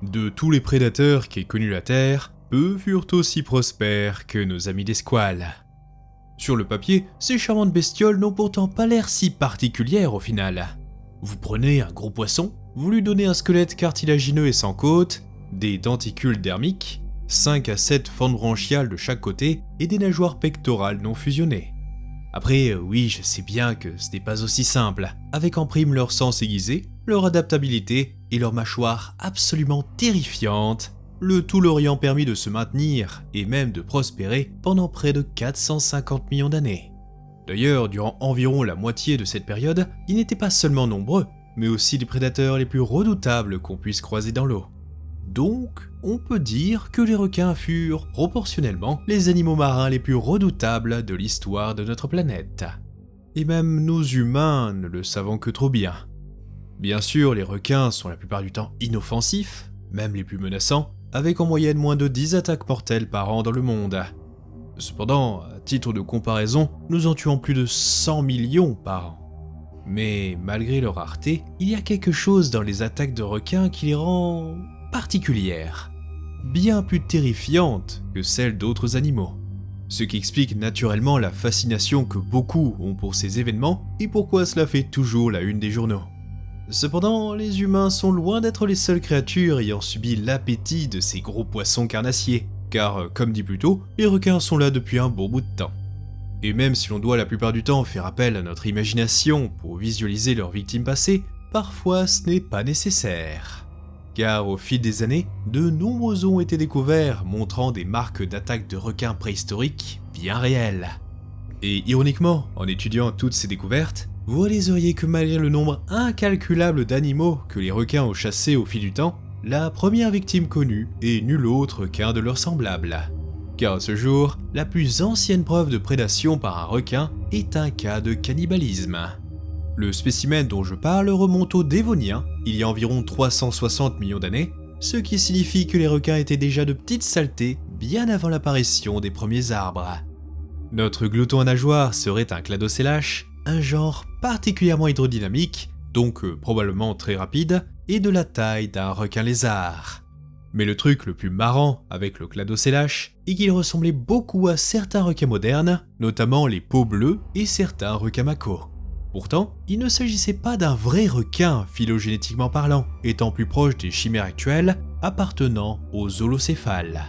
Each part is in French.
De tous les prédateurs qu'ait connus la Terre, peu furent aussi prospères que nos amis des squales. Sur le papier, ces charmantes bestioles n'ont pourtant pas l'air si particulières au final. Vous prenez un gros poisson, vous lui donnez un squelette cartilagineux et sans côte, des denticules dermiques, 5 à 7 fentes branchiales de chaque côté et des nageoires pectorales non fusionnées. Après, oui, je sais bien que ce n'est pas aussi simple, avec en prime leur sens aiguisé, leur adaptabilité et leur mâchoire absolument terrifiante, le tout leur ayant permis de se maintenir et même de prospérer pendant près de 450 millions d'années. D'ailleurs, durant environ la moitié de cette période, ils n'étaient pas seulement nombreux, mais aussi les prédateurs les plus redoutables qu'on puisse croiser dans l'eau. Donc, on peut dire que les requins furent, proportionnellement, les animaux marins les plus redoutables de l'histoire de notre planète. Et même nous humains ne le savons que trop bien. Bien sûr, les requins sont la plupart du temps inoffensifs, même les plus menaçants, avec en moyenne moins de 10 attaques mortelles par an dans le monde. Cependant, à titre de comparaison, nous en tuons plus de 100 millions par an. Mais malgré leur rareté, il y a quelque chose dans les attaques de requins qui les rend particulières, bien plus terrifiantes que celles d'autres animaux. Ce qui explique naturellement la fascination que beaucoup ont pour ces événements et pourquoi cela fait toujours la une des journaux. Cependant, les humains sont loin d'être les seules créatures ayant subi l'appétit de ces gros poissons carnassiers, car, comme dit plus tôt, les requins sont là depuis un bon bout de temps. Et même si l'on doit la plupart du temps faire appel à notre imagination pour visualiser leurs victimes passées, parfois ce n'est pas nécessaire. Car au fil des années, de nombreux os ont été découverts montrant des marques d'attaque de requins préhistoriques bien réelles. Et ironiquement, en étudiant toutes ces découvertes, vous réaliseriez que malgré le nombre incalculable d'animaux que les requins ont chassés au fil du temps, la première victime connue est nulle autre qu'un de leurs semblables. Car à ce jour, la plus ancienne preuve de prédation par un requin est un cas de cannibalisme. Le spécimen dont je parle remonte au Dévonien, il y a environ 360 millions d'années, ce qui signifie que les requins étaient déjà de petites saletés bien avant l'apparition des premiers arbres. Notre glouton à nageoires serait un cladocélache, un genre particulièrement hydrodynamique, donc probablement très rapide, et de la taille d'un requin lézard. Mais le truc le plus marrant avec le cladocélache est qu'il ressemblait beaucoup à certains requins modernes, notamment les peaux bleues et certains requins macos. Pourtant, il ne s'agissait pas d'un vrai requin phylogénétiquement parlant, étant plus proche des chimères actuelles appartenant aux holocéphales.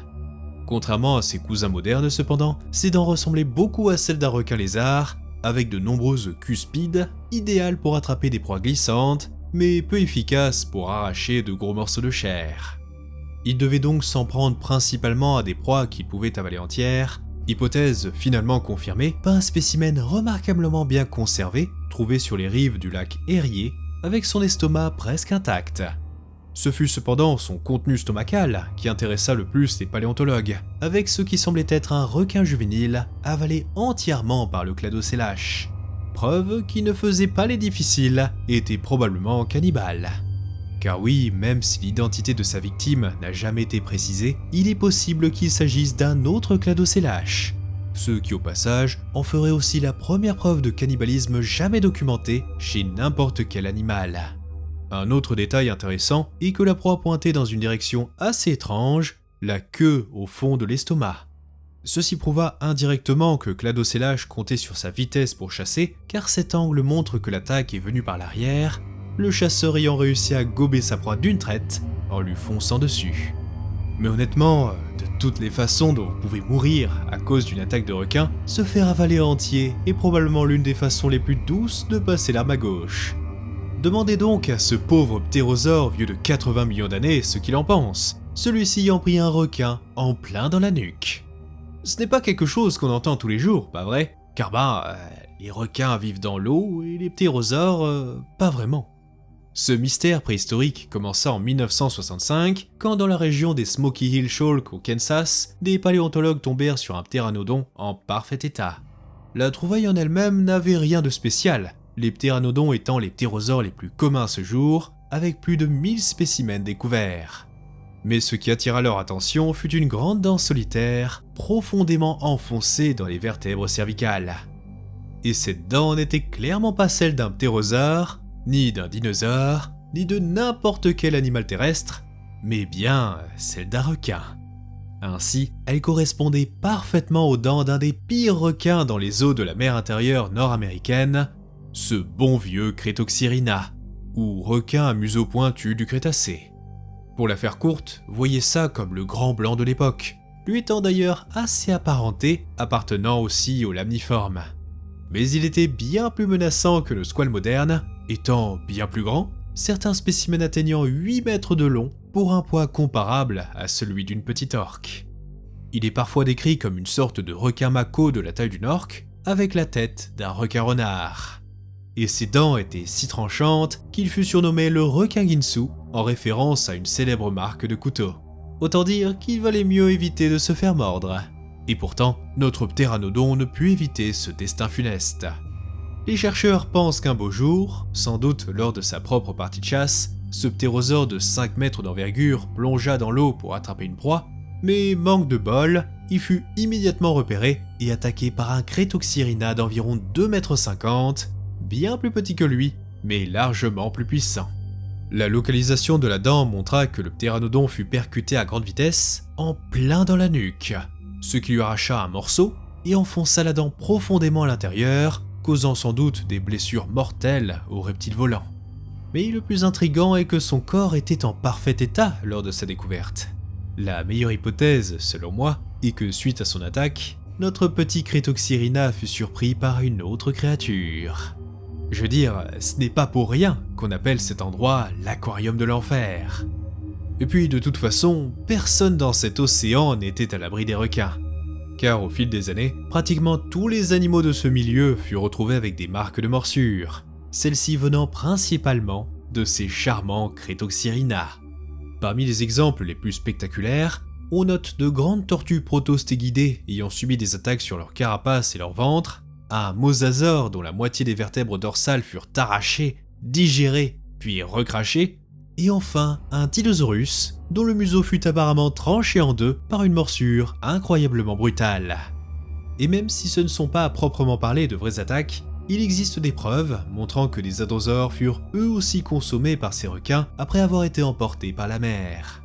Contrairement à ses cousins modernes cependant, ses dents ressemblaient beaucoup à celles d'un requin lézard, avec de nombreuses cuspides, idéales pour attraper des proies glissantes, mais peu efficaces pour arracher de gros morceaux de chair. Il devait donc s'en prendre principalement à des proies qu'il pouvait avaler entières, hypothèse finalement confirmée par un spécimen remarquablement bien conservé trouvé sur les rives du lac Erie avec son estomac presque intact. Ce fut cependant son contenu stomacal qui intéressa le plus les paléontologues, avec ce qui semblait être un requin juvénile avalé entièrement par le cladocélache. Preuve qui ne faisait pas les difficiles et était probablement cannibale. Car oui, même si l'identité de sa victime n'a jamais été précisée, il est possible qu'il s'agisse d'un autre cladocélache. Ce qui au passage en ferait aussi la première preuve de cannibalisme jamais documentée chez n'importe quel animal. Un autre détail intéressant est que la proie pointait dans une direction assez étrange, la queue au fond de l'estomac. Ceci prouva indirectement que cladocélache comptait sur sa vitesse pour chasser, car cet angle montre que l'attaque est venue par l'arrière, le chasseur ayant réussi à gober sa proie d'une traite en lui fonçant dessus. Mais honnêtement, de toutes les façons dont vous pouvez mourir à cause d'une attaque de requin, se faire avaler entier est probablement l'une des façons les plus douces de passer l'arme à gauche. Demandez donc à ce pauvre ptérosaure vieux de 80 millions d'années ce qu'il en pense, celui-ci ayant pris un requin en plein dans la nuque. Ce n'est pas quelque chose qu'on entend tous les jours, pas vrai? Car les requins vivent dans l'eau et les ptérosaures, pas vraiment. Ce mystère préhistorique commença en 1965, quand dans la région des Smoky Hill Shoals au Kansas, des paléontologues tombèrent sur un ptéranodon en parfait état. La trouvaille en elle-même n'avait rien de spécial, les ptéranodons étant les ptérosaures les plus communs à ce jour, avec plus de 1000 spécimens découverts. Mais ce qui attira leur attention fut une grande dent solitaire, profondément enfoncée dans les vertèbres cervicales. Et cette dent n'était clairement pas celle d'un ptérosaure, ni d'un dinosaure, ni de n'importe quel animal terrestre, mais bien celle d'un requin. Ainsi, elle correspondait parfaitement aux dents d'un des pires requins dans les eaux de la mer intérieure nord-américaine, ce bon vieux Cretoxyrina, ou requin à museau pointu du Crétacé. Pour la faire courte, voyez ça comme le grand blanc de l'époque, lui étant d'ailleurs assez apparenté, appartenant aussi aux lamniformes. Mais il était bien plus menaçant que le squale moderne, étant bien plus grand, certains spécimens atteignant 8 mètres de long pour un poids comparable à celui d'une petite orque. Il est parfois décrit comme une sorte de requin mako de la taille d'une orque, avec la tête d'un requin renard. Et ses dents étaient si tranchantes qu'il fut surnommé le requin Ginsu, en référence à une célèbre marque de couteau. Autant dire qu'il valait mieux éviter de se faire mordre. Et pourtant, notre ptéranodon ne put éviter ce destin funeste. Les chercheurs pensent qu'un beau jour, sans doute lors de sa propre partie de chasse, ce ptérosaure de 5 mètres d'envergure plongea dans l'eau pour attraper une proie, mais manque de bol, il fut immédiatement repéré et attaqué par un Cretoxyrina d'environ 2,50 m, bien plus petit que lui, mais largement plus puissant. La localisation de la dent montra que le ptéranodon fut percuté à grande vitesse, en plein dans la nuque, ce qui lui arracha un morceau et enfonça la dent profondément à l'intérieur, causant sans doute des blessures mortelles au reptile volant. Mais le plus intriguant est que son corps était en parfait état lors de sa découverte. La meilleure hypothèse, selon moi, est que suite à son attaque, notre petit Cretoxyrina fut surpris par une autre créature. Je veux dire, ce n'est pas pour rien qu'on appelle cet endroit l'aquarium de l'enfer. Et puis de toute façon, personne dans cet océan n'était à l'abri des requins. Car au fil des années, pratiquement tous les animaux de ce milieu furent retrouvés avec des marques de morsure, celles-ci venant principalement de ces charmants Cretoxyrina. Parmi les exemples les plus spectaculaires, on note de grandes tortues protostéguidées ayant subi des attaques sur leur carapace et leur ventre, un mosasaure dont la moitié des vertèbres dorsales furent arrachées, digérées, puis recrachées, et enfin un Tylosaurus dont le museau fut apparemment tranché en deux par une morsure incroyablement brutale. Et même si ce ne sont pas à proprement parler de vraies attaques, il existe des preuves montrant que des hadrosaures furent eux aussi consommés par ces requins après avoir été emportés par la mer.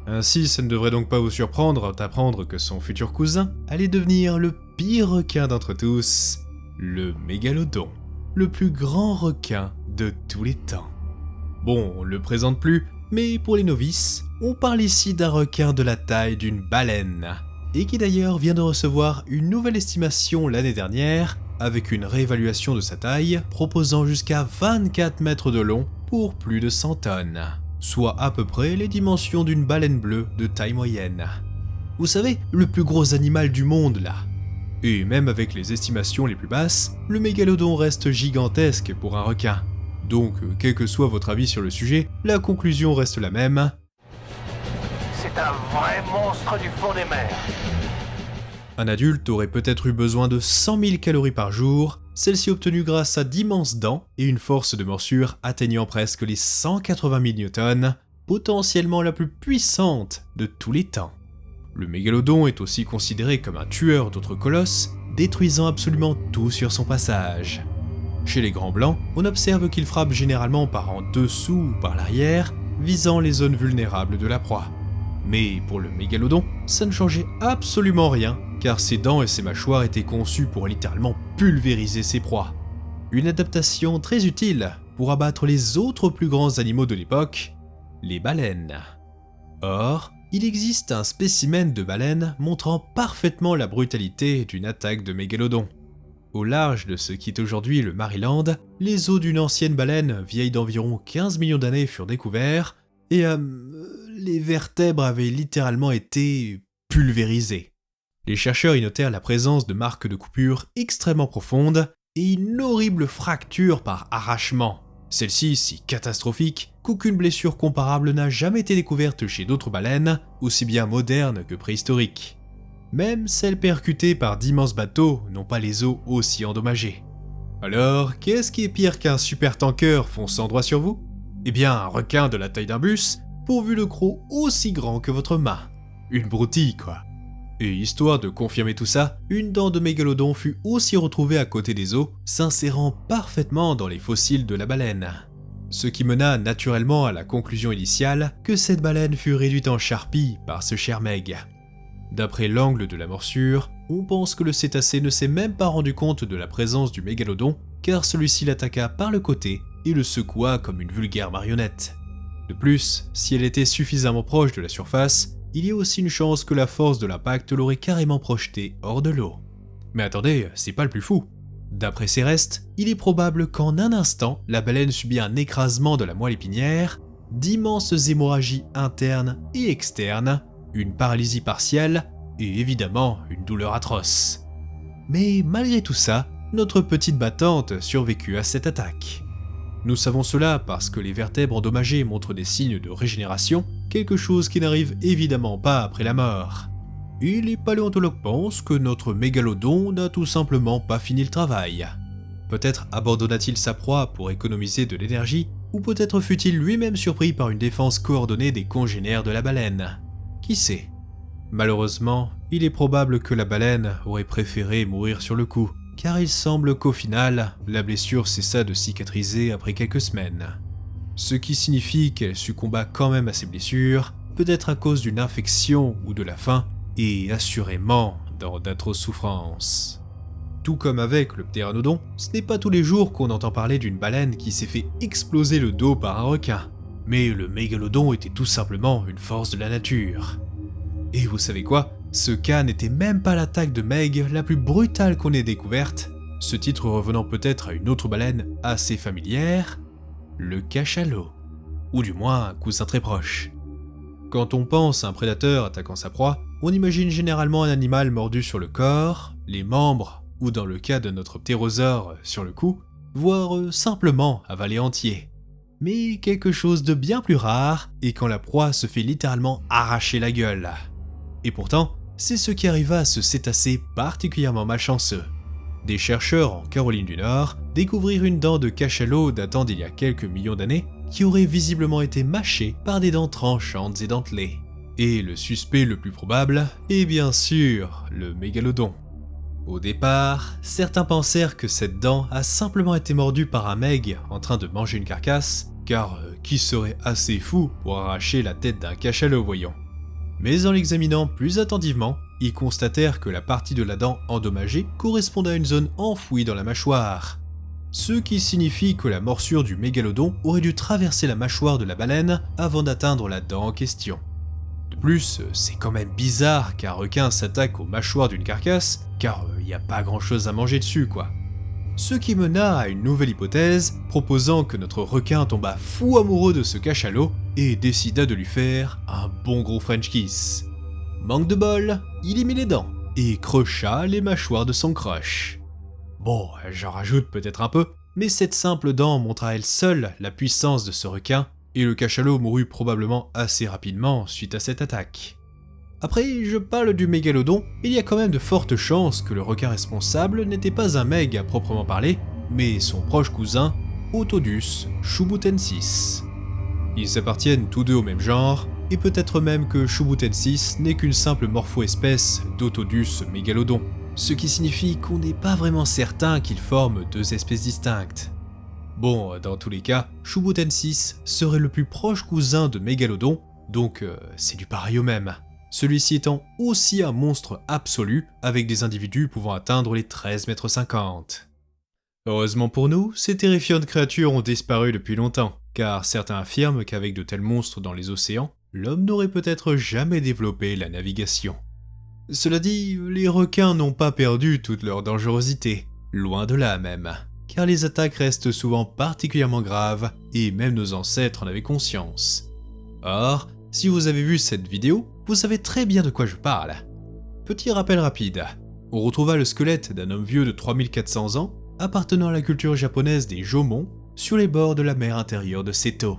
Ainsi, ça ne devrait donc pas vous surprendre d'apprendre que son futur cousin allait devenir le pire requin d'entre tous, le mégalodon, le plus grand requin de tous les temps. Bon, on le présente plus, mais pour les novices, on parle ici d'un requin de la taille d'une baleine, et qui d'ailleurs vient de recevoir une nouvelle estimation l'année dernière, avec une réévaluation de sa taille proposant jusqu'à 24 mètres de long pour plus de 100 tonnes, soit à peu près les dimensions d'une baleine bleue de taille moyenne. Vous savez, le plus gros animal du monde là. Et même avec les estimations les plus basses, le mégalodon reste gigantesque pour un requin. Donc, quel que soit votre avis sur le sujet, la conclusion reste la même. C'est un vrai monstre du fond des mers. Un adulte aurait peut-être eu besoin de 100 000 calories par jour, celle-ci obtenue grâce à d'immenses dents et une force de morsure atteignant presque les 180 000 newtons, potentiellement la plus puissante de tous les temps. Le mégalodon est aussi considéré comme un tueur d'autres colosses, détruisant absolument tout sur son passage. Chez les grands blancs, on observe qu'il frappe généralement par en dessous ou par l'arrière, visant les zones vulnérables de la proie. Mais pour le mégalodon, ça ne changeait absolument rien, car ses dents et ses mâchoires étaient conçues pour littéralement pulvériser ses proies. Une adaptation très utile pour abattre les autres plus grands animaux de l'époque, les baleines. Or, il existe un spécimen de baleine montrant parfaitement la brutalité d'une attaque de mégalodon. Au large de ce qui est aujourd'hui le Maryland, les os d'une ancienne baleine vieille d'environ 15 millions d'années furent découverts, et les vertèbres avaient littéralement été pulvérisées. Les chercheurs y notèrent la présence de marques de coupure extrêmement profondes et une horrible fracture par arrachement. Celle-ci si catastrophique qu'aucune blessure comparable n'a jamais été découverte chez d'autres baleines, aussi bien modernes que préhistoriques. Même celles percutées par d'immenses bateaux n'ont pas les os aussi endommagés. Alors, qu'est-ce qui est pire qu'un super tanker fonçant droit sur vous ? Eh bien, un requin de la taille d'un bus, pourvu de crocs aussi grand que votre main. Une broutille, quoi. Et histoire de confirmer tout ça, une dent de mégalodon fut aussi retrouvée à côté des os, s'insérant parfaitement dans les fossiles de la baleine. Ce qui mena naturellement à la conclusion initiale que cette baleine fut réduite en charpie par ce cher Meg. D'après l'angle de la morsure, on pense que le cétacé ne s'est même pas rendu compte de la présence du mégalodon, car celui-ci l'attaqua par le côté et le secoua comme une vulgaire marionnette. De plus, si elle était suffisamment proche de la surface, il y a aussi une chance que la force de l'impact l'aurait carrément projeté hors de l'eau. Mais attendez, c'est pas le plus fou. D'après ces restes, il est probable qu'en un instant, la baleine subit un écrasement de la moelle épinière, d'immenses hémorragies internes et externes, une paralysie partielle et évidemment une douleur atroce. Mais malgré tout ça, notre petite battante survécut à cette attaque. Nous savons cela parce que les vertèbres endommagées montrent des signes de régénération, quelque chose qui n'arrive évidemment pas après la mort. Et les paléontologues pensent que notre mégalodon n'a tout simplement pas fini le travail. Peut-être abandonna-t-il sa proie pour économiser de l'énergie, ou peut-être fut-il lui-même surpris par une défense coordonnée des congénères de la baleine. Qui sait? Malheureusement, il est probable que la baleine aurait préféré mourir sur le coup, car il semble qu'au final, la blessure cessa de cicatriser après quelques semaines. Ce qui signifie qu'elle succomba quand même à ses blessures, peut-être à cause d'une infection ou de la faim, et assurément dans d'atroces souffrances. Tout comme avec le ptéranodon, ce n'est pas tous les jours qu'on entend parler d'une baleine qui s'est fait exploser le dos par un requin, mais le mégalodon était tout simplement une force de la nature. Et vous savez quoi? Ce cas n'était même pas l'attaque de Meg la plus brutale qu'on ait découverte, ce titre revenant peut-être à une autre baleine assez familière, le cachalot, ou du moins un cousin très proche. Quand on pense à un prédateur attaquant sa proie, on imagine généralement un animal mordu sur le corps, les membres, ou dans le cas de notre ptérosaure sur le cou, voire simplement avalé entier. Mais quelque chose de bien plus rare est quand la proie se fait littéralement arracher la gueule. Et pourtant, c'est ce qui arriva à ce cétacé particulièrement malchanceux. Des chercheurs en Caroline du Nord découvrirent une dent de cachalot datant d'il y a quelques millions d'années qui aurait visiblement été mâchée par des dents tranchantes et dentelées. Et le suspect le plus probable est bien sûr le mégalodon. Au départ, certains pensèrent que cette dent a simplement été mordue par un meg en train de manger une carcasse, car qui serait assez fou pour arracher la tête d'un cachalot, voyons. Mais en l'examinant plus attentivement, ils constatèrent que la partie de la dent endommagée correspondait à une zone enfouie dans la mâchoire. Ce qui signifie que la morsure du mégalodon aurait dû traverser la mâchoire de la baleine avant d'atteindre la dent en question. De plus, c'est quand même bizarre qu'un requin s'attaque aux mâchoires d'une carcasse, car il n'y a pas grand chose à manger dessus quoi. Ce qui mena à une nouvelle hypothèse, proposant que notre requin tomba fou amoureux de ce cachalot et décida de lui faire un bon gros French kiss. Manque de bol, il y mit les dents et crocha les mâchoires de son crush. Bon, j'en rajoute peut-être un peu, mais cette simple dent montre à elle seule la puissance de ce requin, et le cachalot mourut probablement assez rapidement suite à cette attaque. Après, je parle du mégalodon, il y a quand même de fortes chances que le requin responsable n'était pas un meg à proprement parler, mais son proche cousin, Otodus schubutensis. Ils appartiennent tous deux au même genre, et peut-être même que Schubutensis n'est qu'une simple morpho-espèce d'Otodus mégalodon, ce qui signifie qu'on n'est pas vraiment certain qu'ils forment deux espèces distinctes. Bon, dans tous les cas, Schubutensis serait le plus proche cousin de mégalodon, donc c'est du pareil au même. Celui-ci étant aussi un monstre absolu, avec des individus pouvant atteindre les 13,50 m. Heureusement pour nous, ces terrifiantes créatures ont disparu depuis longtemps, car certains affirment qu'avec de tels monstres dans les océans, l'homme n'aurait peut-être jamais développé la navigation. Cela dit, les requins n'ont pas perdu toute leur dangerosité, loin de là même, car les attaques restent souvent particulièrement graves, et même nos ancêtres en avaient conscience. Or, si vous avez vu cette vidéo, vous savez très bien de quoi je parle. Petit rappel rapide, on retrouva le squelette d'un homme vieux de 3400 ans, appartenant à la culture japonaise des Jomon, sur les bords de la mer intérieure de Seto.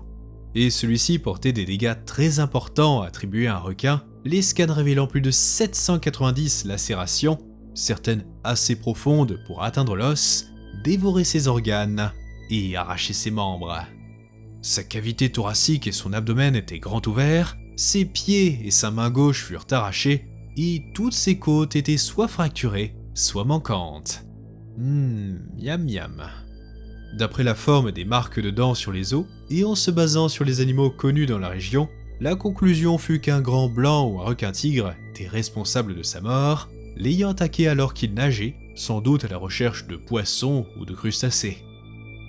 Et celui-ci portait des dégâts très importants attribués à un requin, les scans révélant plus de 790 lacérations, certaines assez profondes pour atteindre l'os, dévorer ses organes et arracher ses membres. Sa cavité thoracique et son abdomen étaient grand ouverts, ses pieds et sa main gauche furent arrachés, et toutes ses côtes étaient soit fracturées, soit manquantes. Miam miam. D'après la forme des marques de dents sur les os et en se basant sur les animaux connus dans la région, la conclusion fut qu'un grand blanc ou un requin-tigre était responsable de sa mort, l'ayant attaqué alors qu'il nageait, sans doute à la recherche de poissons ou de crustacés.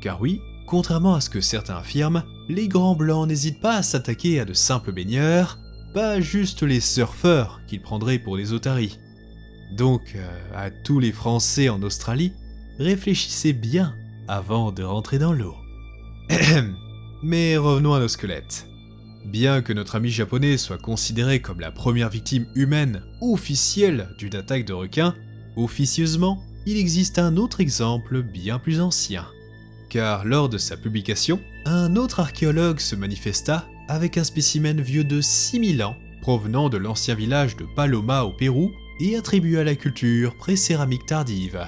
Car oui, contrairement à ce que certains affirment, les grands blancs n'hésitent pas à s'attaquer à de simples baigneurs, pas juste les surfeurs qu'ils prendraient pour des otaries. Donc, à tous les Français en Australie, réfléchissez bien avant de rentrer dans l'eau. Mais revenons à nos squelettes. Bien que notre ami japonais soit considéré comme la première victime humaine officielle d'une attaque de requin, officieusement, il existe un autre exemple bien plus ancien. Car lors de sa publication, un autre archéologue se manifesta avec un spécimen vieux de 6000 ans, provenant de l'ancien village de Paloma au Pérou et attribué à la culture pré-céramique tardive.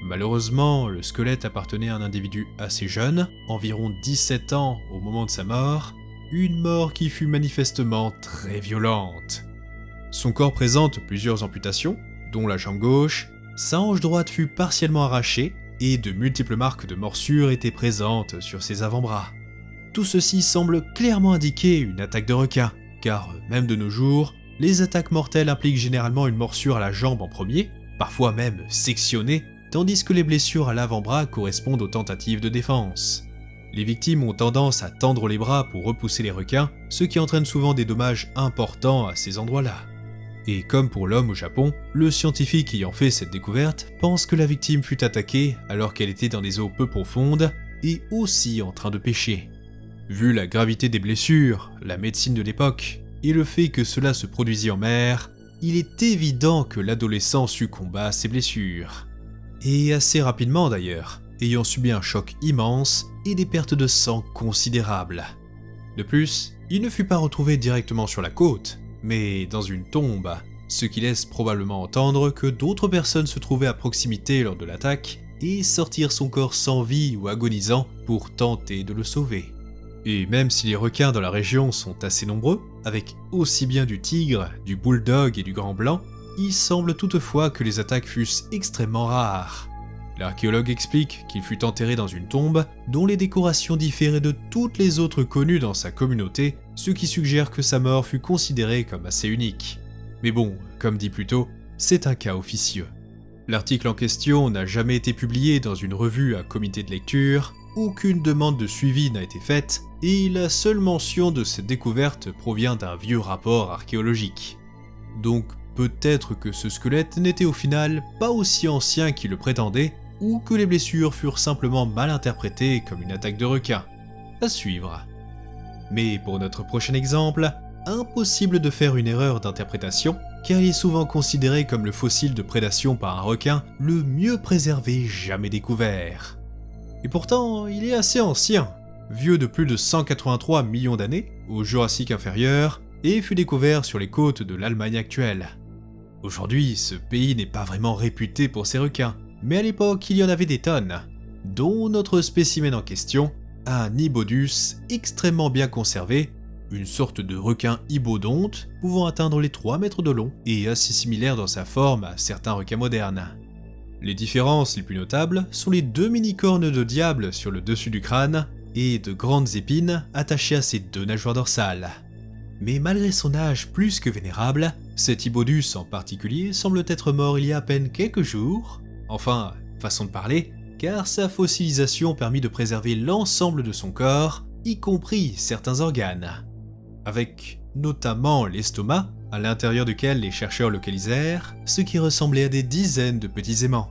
Malheureusement, le squelette appartenait à un individu assez jeune, environ 17 ans au moment de sa mort, une mort qui fut manifestement très violente. Son corps présente plusieurs amputations, dont la jambe gauche, sa hanche droite fut partiellement arrachée et de multiples marques de morsures étaient présentes sur ses avant-bras. Tout ceci semble clairement indiquer une attaque de requin, car même de nos jours, les attaques mortelles impliquent généralement une morsure à la jambe en premier, parfois même sectionnée, tandis que les blessures à l'avant-bras correspondent aux tentatives de défense. Les victimes ont tendance à tendre les bras pour repousser les requins, ce qui entraîne souvent des dommages importants à ces endroits-là. Et comme pour l'homme au Japon, le scientifique ayant fait cette découverte pense que la victime fut attaquée alors qu'elle était dans des eaux peu profondes et aussi en train de pêcher. Vu la gravité des blessures, la médecine de l'époque et le fait que cela se produisit en mer, il est évident que l'adolescent succomba à ses blessures. Et assez rapidement d'ailleurs, ayant subi un choc immense et des pertes de sang considérables. De plus, il ne fut pas retrouvé directement sur la côte, mais dans une tombe, ce qui laisse probablement entendre que d'autres personnes se trouvaient à proximité lors de l'attaque et sortirent son corps sans vie ou agonisant pour tenter de le sauver. Et même si les requins dans la région sont assez nombreux, avec aussi bien du tigre, du bulldog et du grand blanc, il semble toutefois que les attaques fussent extrêmement rares. L'archéologue explique qu'il fut enterré dans une tombe dont les décorations différaient de toutes les autres connues dans sa communauté, ce qui suggère que sa mort fut considérée comme assez unique. Mais bon, comme dit plus tôt, c'est un cas officieux. L'article en question n'a jamais été publié dans une revue à comité de lecture, aucune demande de suivi n'a été faite, et la seule mention de cette découverte provient d'un vieux rapport archéologique. Donc peut-être que ce squelette n'était au final pas aussi ancien qu'il le prétendait, ou que les blessures furent simplement mal interprétées comme une attaque de requin. À suivre. Mais pour notre prochain exemple, impossible de faire une erreur d'interprétation, car il est souvent considéré comme le fossile de prédation par un requin le mieux préservé jamais découvert. Et pourtant, il est assez ancien, vieux de plus de 183 millions d'années, au Jurassique inférieur, et fut découvert sur les côtes de l'Allemagne actuelle. Aujourd'hui, ce pays n'est pas vraiment réputé pour ses requins, mais à l'époque, il y en avait des tonnes, dont notre spécimen en question, un Ibodus extrêmement bien conservé, une sorte de requin ibodonte pouvant atteindre les 3 mètres de long et assez similaire dans sa forme à certains requins modernes. Les différences les plus notables sont les 2 mini-cornes de diable sur le dessus du crâne et de grandes épines attachées à ses 2 nageoires dorsales. Mais malgré son âge plus que vénérable, cet Ibodus en particulier semble être mort il y a à peine quelques jours, enfin, façon de parler, car sa fossilisation permit de préserver l'ensemble de son corps, y compris certains organes. Avec notamment l'estomac, à l'intérieur duquel les chercheurs localisèrent ce qui ressemblait à des dizaines de petits aimants.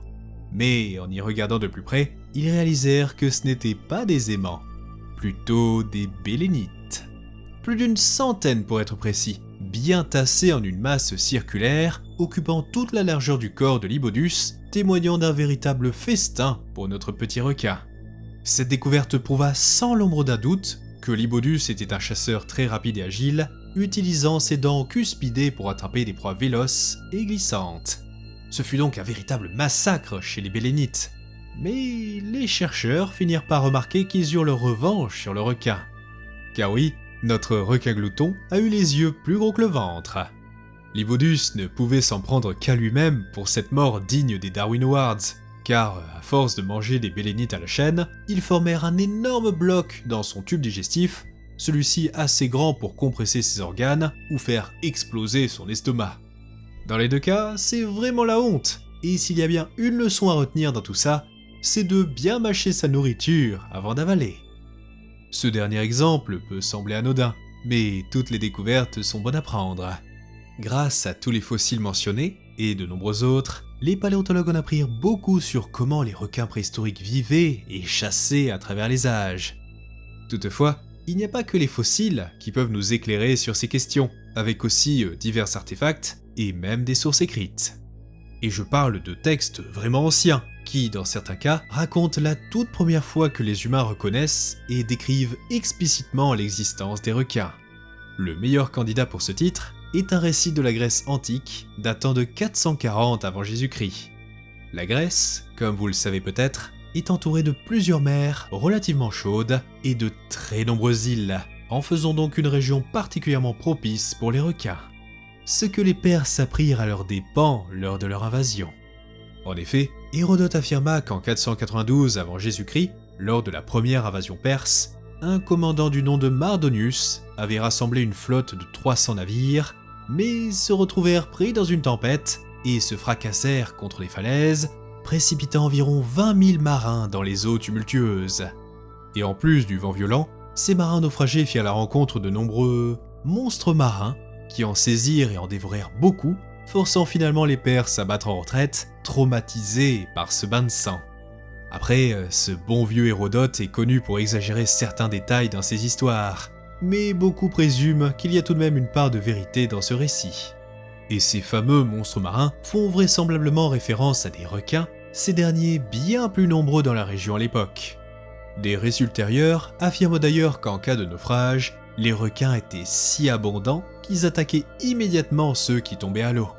Mais en y regardant de plus près, ils réalisèrent que ce n'étaient pas des aimants, plutôt des bélénites. Plus d'une centaine pour être précis, bien tassés en une masse circulaire, occupant toute la largeur du corps de l'Ibodus, témoignant d'un véritable festin pour notre petit requin. Cette découverte prouva sans l'ombre d'un doute que l'Ibodus était un chasseur très rapide et agile, utilisant ses dents cuspidées pour attraper des proies véloces et glissantes. Ce fut donc un véritable massacre chez les bélénites. Mais les chercheurs finirent par remarquer qu'ils eurent leur revanche sur le requin. Car oui, notre requin glouton a eu les yeux plus gros que le ventre. L'Ibodus ne pouvait s'en prendre qu'à lui-même pour cette mort digne des Darwin Awards, car à force de manger des bélénites à la chaîne, ils formèrent un énorme bloc dans son tube digestif, celui-ci assez grand pour compresser ses organes ou faire exploser son estomac. Dans les deux cas, c'est vraiment la honte, et s'il y a bien une leçon à retenir dans tout ça, c'est de bien mâcher sa nourriture avant d'avaler. Ce dernier exemple peut sembler anodin, mais toutes les découvertes sont bonnes à prendre. Grâce à tous les fossiles mentionnés, et de nombreux autres, les paléontologues en apprirent beaucoup sur comment les requins préhistoriques vivaient et chassaient à travers les âges. Toutefois, il n'y a pas que les fossiles qui peuvent nous éclairer sur ces questions, avec aussi divers artefacts et même des sources écrites. Et je parle de textes vraiment anciens, qui, dans certains cas, racontent la toute première fois que les humains reconnaissent et décrivent explicitement l'existence des requins. Le meilleur candidat pour ce titre est un récit de la Grèce antique datant de 440 avant Jésus-Christ. La Grèce, comme vous le savez peut-être, est entourée de plusieurs mers relativement chaudes et de très nombreuses îles, en faisant donc une région particulièrement propice pour les requins. Ce que les Perses apprirent à leurs dépens lors de leur invasion. En effet, Hérodote affirma qu'en 492 avant Jésus-Christ, lors de la première invasion perse, un commandant du nom de Mardonius avait rassemblé une flotte de 300 navires, mais se retrouvèrent pris dans une tempête et se fracassèrent contre les falaises, précipitant environ 20 000 marins dans les eaux tumultueuses. Et en plus du vent violent, ces marins naufragés firent la rencontre de nombreux monstres marins qui en saisirent et en dévorèrent beaucoup, forçant finalement les Perses à battre en retraite, traumatisés par ce bain de sang. Après, ce bon vieux Hérodote est connu pour exagérer certains détails dans ses histoires, mais beaucoup présument qu'il y a tout de même une part de vérité dans ce récit. Et ces fameux monstres marins font vraisemblablement référence à des requins, ces derniers bien plus nombreux dans la région à l'époque. Des récits ultérieurs affirment d'ailleurs qu'en cas de naufrage, les requins étaient si abondants qu'ils attaquaient immédiatement ceux qui tombaient à l'eau.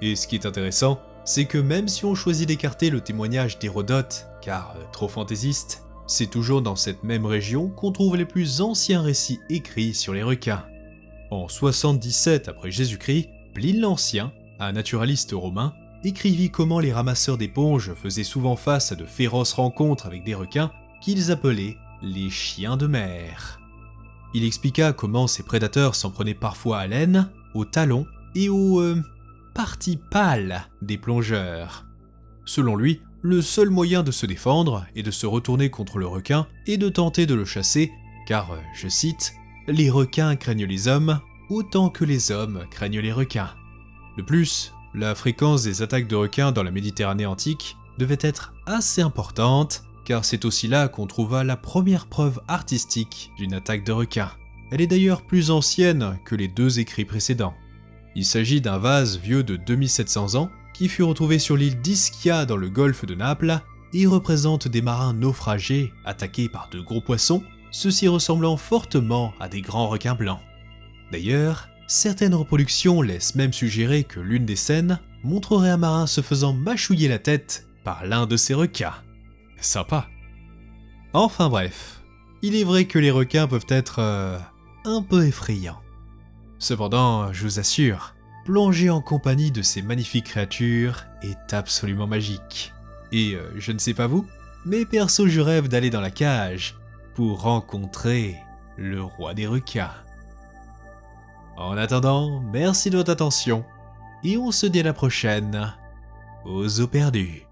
Et ce qui est intéressant, c'est que même si on choisit d'écarter le témoignage d'Hérodote, car trop fantaisiste, c'est toujours dans cette même région qu'on trouve les plus anciens récits écrits sur les requins. En 77 après Jésus-Christ, Pline l'Ancien, un naturaliste romain, écrivit comment les ramasseurs d'éponges faisaient souvent face à de féroces rencontres avec des requins qu'ils appelaient les chiens de mer. Il expliqua comment ces prédateurs s'en prenaient parfois à l'aine, aux talons et aux parties pâles des plongeurs. Selon lui, le seul moyen de se défendre et de se retourner contre le requin est de tenter de le chasser, car, je cite, « les requins craignent les hommes autant que les hommes craignent les requins ». De plus, la fréquence des attaques de requins dans la Méditerranée antique devait être assez importante, car c'est aussi là qu'on trouva la première preuve artistique d'une attaque de requin. Elle est d'ailleurs plus ancienne que les deux écrits précédents. Il s'agit d'un vase vieux de 2700 ans qui fut retrouvé sur l'île d'Ischia dans le golfe de Naples et représente des marins naufragés attaqués par de gros poissons, ceux-ci ressemblant fortement à des grands requins blancs. D'ailleurs, certaines reproductions laissent même suggérer que l'une des scènes montrerait un marin se faisant mâchouiller la tête par l'un de ces requins. Sympa. Enfin bref, il est vrai que les requins peuvent être un peu effrayants. Cependant, je vous assure, plonger en compagnie de ces magnifiques créatures est absolument magique. Et je ne sais pas vous, mais perso je rêve d'aller dans la cage pour rencontrer le roi des requins. En attendant, merci de votre attention, et on se dit à la prochaine aux eaux perdues.